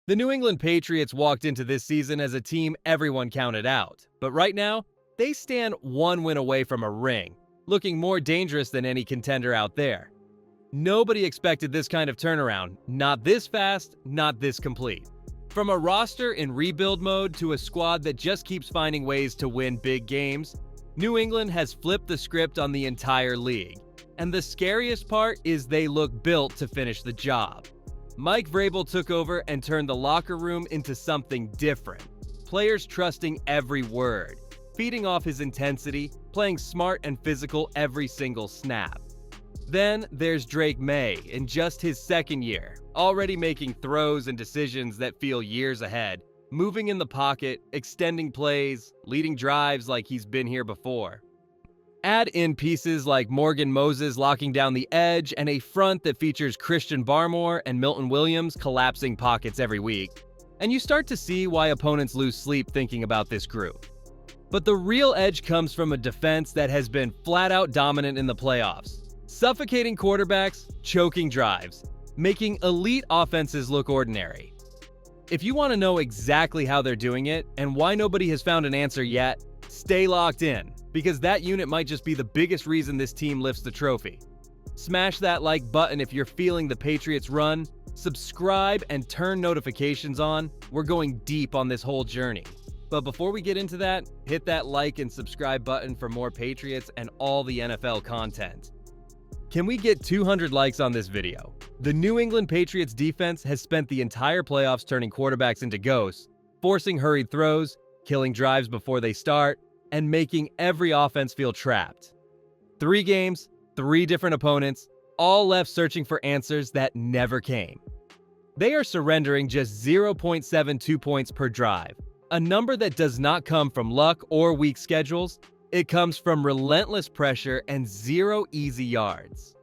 The New England Patriots walked into this season as a team everyone counted out, but right now, they stand one win away from a ring, looking more dangerous than any contender out there. Nobody expected this kind of turnaround, not this fast, not this complete. From a roster in rebuild mode to a squad that just keeps finding ways to win big games, New England has flipped the script on the entire league. And the scariest part is they look built to finish the job. Mike Vrabel took over and turned the locker room into something different. Players trusting every word, feeding off his intensity, playing smart and physical every single snap. Then there's Drake May in just his second year, already making throws and decisions that feel years ahead, moving in the pocket, extending plays, leading drives like he's been here before. Add in pieces like Morgan Moses locking down the edge and a front that features Christian Barmore and Milton Williams collapsing pockets every week, and you start to see why opponents lose sleep thinking about this group. But the real edge comes from a defense that has been flat-out dominant in the playoffs, suffocating quarterbacks, choking drives, making elite offenses look ordinary. If you want to know exactly how they're doing it and why nobody has found an answer yet, stay locked in, because that unit might just be the biggest reason this team lifts the trophy. Smash that like button if you're feeling the Patriots run, subscribe and turn notifications on. We're going deep on this whole journey. But before we get into that, hit that like and subscribe button for more Patriots and all the NFL content. Can we get 200 likes on this video? The New England Patriots defense has spent the entire playoffs turning quarterbacks into ghosts, forcing hurried throws, killing drives before they start, and making every offense feel trapped. 3 games, 3 different opponents, all left searching for answers that never came. They are surrendering just 0.72 points per drive, a number that does not come from luck or weak schedules. It comes from relentless pressure and 0 easy yards.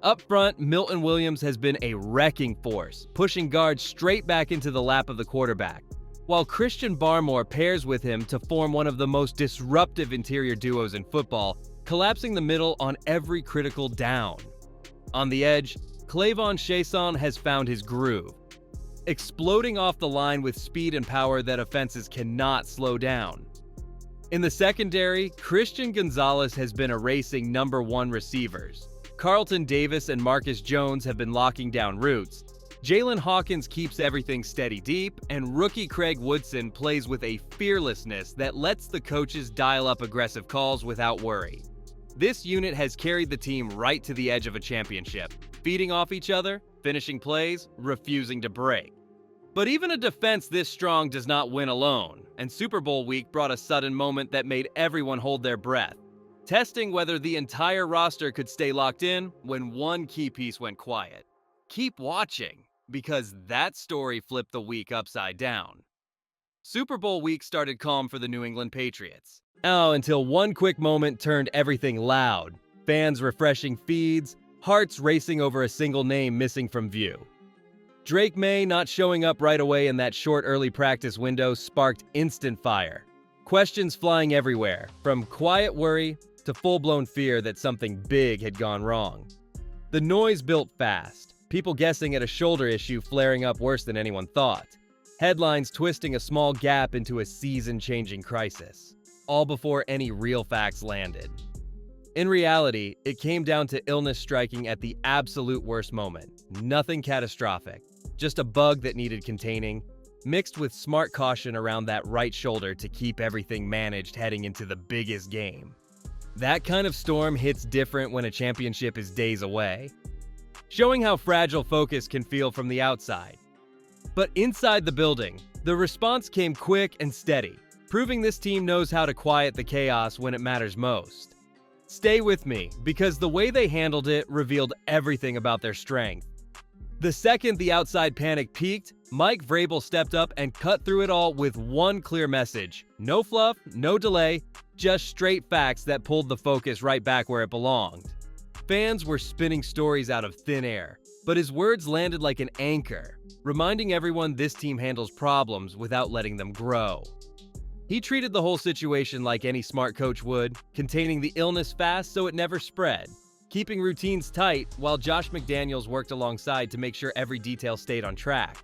Up front, Milton Williams has been a wrecking force, pushing guards straight back into the lap of the quarterback, while Christian Barmore pairs with him to form one of the most disruptive interior duos in football, collapsing the middle on every critical down. On the edge, Clavon Chaisson has found his groove, exploding off the line with speed and power that offenses cannot slow down. In the secondary, Christian Gonzalez has been erasing number 1 receivers. Carlton Davis and Marcus Jones have been locking down routes. Jalen Hawkins keeps everything steady deep, and rookie Craig Woodson plays with a fearlessness that lets the coaches dial up aggressive calls without worry. This unit has carried the team right to the edge of a championship, feeding off each other, finishing plays, refusing to break. But even a defense this strong does not win alone, and Super Bowl week brought a sudden moment that made everyone hold their breath, testing whether the entire roster could stay locked in when one key piece went quiet. Keep watching, because that story flipped the week upside down. Super Bowl week started calm for the New England Patriots. Until one quick moment turned everything loud. Fans refreshing feeds, hearts racing over a single name missing from view. Drake May not showing up right away in that short early practice window sparked instant fire. Questions flying everywhere, from quiet worry to full-blown fear that something big had gone wrong. The noise built fast, people guessing at a shoulder issue flaring up worse than anyone thought. Headlines twisting a small gap into a season-changing crisis, all before any real facts landed. In reality, it came down to illness striking at the absolute worst moment. Nothing catastrophic, just a bug that needed containing, mixed with smart caution around that right shoulder to keep everything managed heading into the biggest game. That kind of storm hits different when a championship is days away, showing how fragile focus can feel from the outside. But inside the building, the response came quick and steady, proving this team knows how to quiet the chaos when it matters most. Stay with me, because the way they handled it revealed everything about their strength. The second the outside panic peaked, Mike Vrabel stepped up and cut through it all with one clear message. No fluff, no delay, just straight facts that pulled the focus right back where it belonged. Fans were spinning stories out of thin air, but his words landed like an anchor, reminding everyone this team handles problems without letting them grow. He treated the whole situation like any smart coach would, containing the illness fast so it never spread, keeping routines tight while Josh McDaniels worked alongside to make sure every detail stayed on track.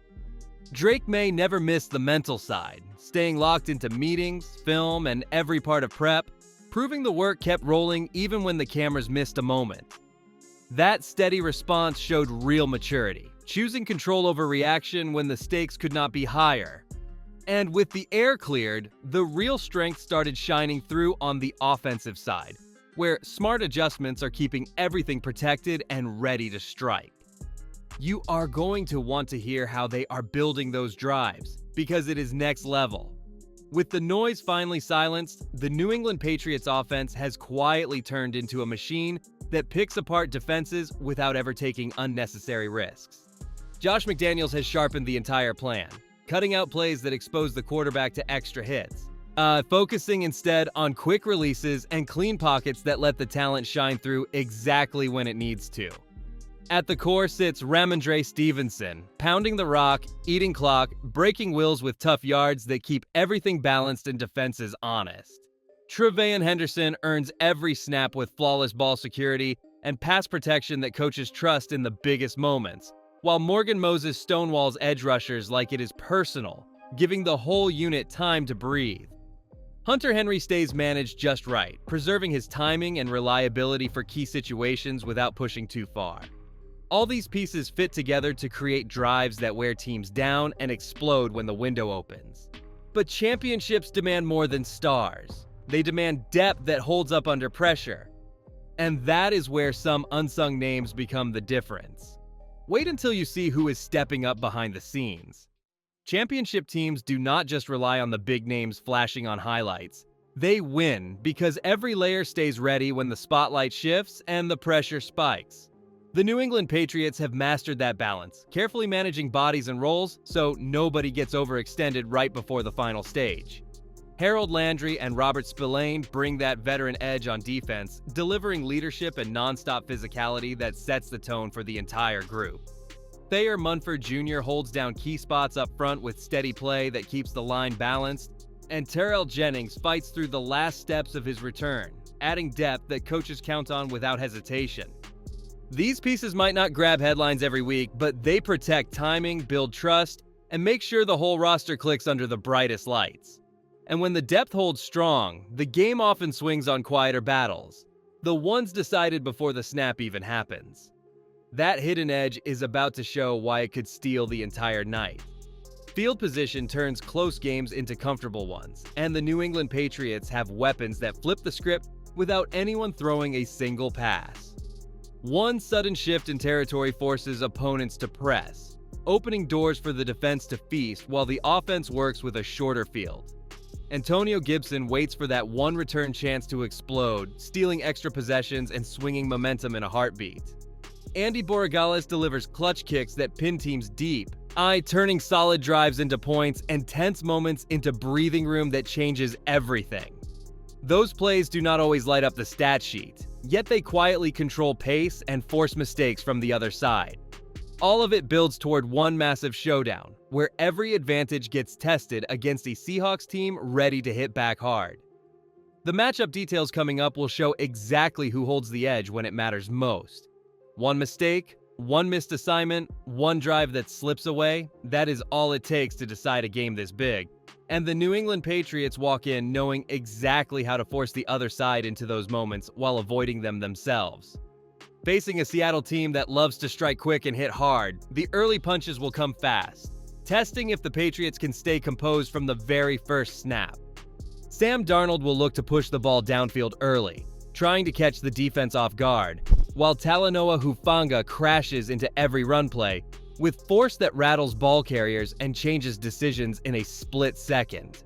Drake May never missed the mental side, staying locked into meetings, film, and every part of prep, proving the work kept rolling even when the cameras missed a moment. That steady response showed real maturity, choosing control over reaction when the stakes could not be higher. And with the air cleared, the real strength started shining through on the offensive side, where smart adjustments are keeping everything protected and ready to strike. You are going to want to hear how they are building those drives, because it is next level. With the noise finally silenced, the New England Patriots offense has quietly turned into a machine that picks apart defenses without ever taking unnecessary risks. Josh McDaniels has sharpened the entire plan, cutting out plays that expose the quarterback to extra hits, focusing instead on quick releases and clean pockets that let the talent shine through exactly when it needs to. At the core sits Ramondre Stevenson, pounding the rock, eating clock, breaking wills with tough yards that keep everything balanced and defenses honest. Tre'Veyon Henderson earns every snap with flawless ball security and pass protection that coaches trust in the biggest moments, while Morgan Moses stonewalls edge rushers like it is personal, giving the whole unit time to breathe. Hunter Henry stays managed just right, preserving his timing and reliability for key situations without pushing too far. All these pieces fit together to create drives that wear teams down and explode when the window opens. But championships demand more than stars. They demand depth that holds up under pressure. And that is where some unsung names become the difference. Wait until you see who is stepping up behind the scenes. Championship teams do not just rely on the big names flashing on highlights. They win because every layer stays ready when the spotlight shifts and the pressure spikes. The New England Patriots have mastered that balance, carefully managing bodies and roles so nobody gets overextended right before the final stage. Harold Landry and Robert Spillane bring that veteran edge on defense, delivering leadership and nonstop physicality that sets the tone for the entire group. Thayer Munford Jr. holds down key spots up front with steady play that keeps the line balanced, and Terrell Jennings fights through the last steps of his return, adding depth that coaches count on without hesitation. These pieces might not grab headlines every week, but they protect timing, build trust, and make sure the whole roster clicks under the brightest lights. And when the depth holds strong, the game often swings on quieter battles, the ones decided before the snap even happens. That hidden edge is about to show why it could steal the entire night. Field position turns close games into comfortable ones, and the New England Patriots have weapons that flip the script without anyone throwing a single pass. One sudden shift in territory forces opponents to press, opening doors for the defense to feast while the offense works with a shorter field. Antonio Gibson waits for that one return chance to explode, stealing extra possessions and swinging momentum in a heartbeat. Andy Borregales delivers clutch kicks that pin teams deep, turning solid drives into points and tense moments into breathing room that changes everything. Those plays do not always light up the stat sheet, yet they quietly control pace and force mistakes from the other side. All of it builds toward one massive showdown, where every advantage gets tested against a Seahawks team ready to hit back hard. The matchup details coming up will show exactly who holds the edge when it matters most. One mistake, one missed assignment, one drive that slips away, that is all it takes to decide a game this big. And the New England Patriots walk in knowing exactly how to force the other side into those moments while avoiding them themselves. Facing a Seattle team that loves to strike quick and hit hard, the early punches will come fast, testing if the Patriots can stay composed from the very first snap. Sam Darnold will look to push the ball downfield early, trying to catch the defense off guard, while Talanoa Hufanga crashes into every run play, with force that rattles ball carriers and changes decisions in a split second.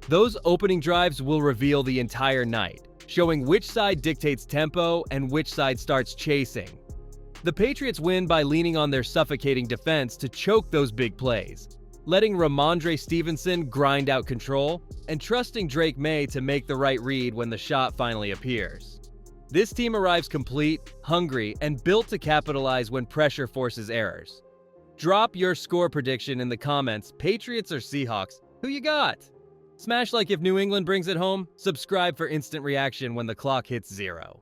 Those opening drives will reveal the entire night, showing which side dictates tempo and which side starts chasing. The Patriots win by leaning on their suffocating defense to choke those big plays, letting Ramondre Stevenson grind out control, and trusting Drake May to make the right read when the shot finally appears. This team arrives complete, hungry, and built to capitalize when pressure forces errors. Drop your score prediction in the comments, Patriots or Seahawks. Who you got? Smash like if New England brings it home. Subscribe for instant reaction when the clock hits 0.